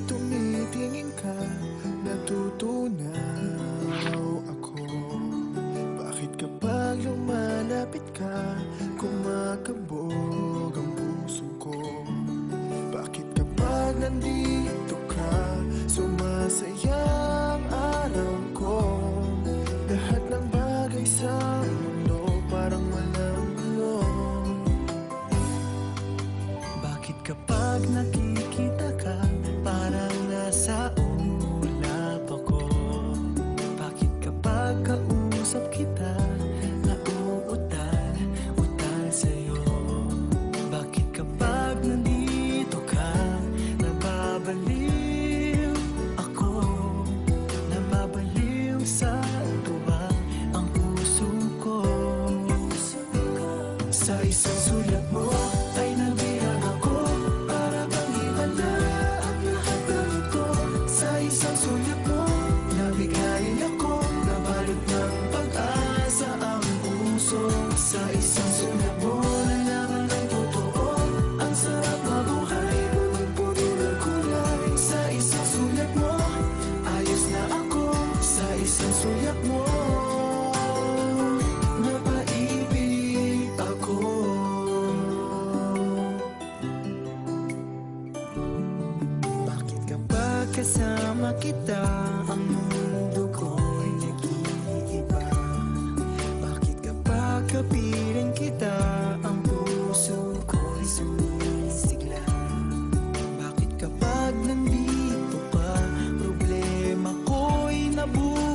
tumitingin ka, natutunaw ako. Bakit kapag lumalapit ka, kumakabog ang puso ko? Bakit kapag nandito ka, sumasaya ang araw ko? Lahat ng bagay sa mundo parang walang gulo. Bakit kapag nakikita ka, parang nasa ulap ako? Bakit kapag kausap kita, nauutal-utal sa'yo? Bakit kapag nandito ka, nababaliw ako? Nababaliw sa tuwa ang puso ko. Sa isang sulat mo ay nabihag ako, para bang iba na ang lahat ng ito. Sa isang sulat mo, nabigayin ako, nabalot ng pag-asa ang puso. Sa isang sulat mo, nalaman ng totoo, ang sarap mabuhay, punong-puno ng kulay. Sa isang sulat mo, ayos na ako. Sa isang sulat mo, napaibig ako. Bakit kapag kasama kita, ang mundo ko'y nag-iiba? Bakit kapag kapiling kita, ang puso ko'y sumisigla? Bakit kapag nandito ka, problema ko'y nabubuhay?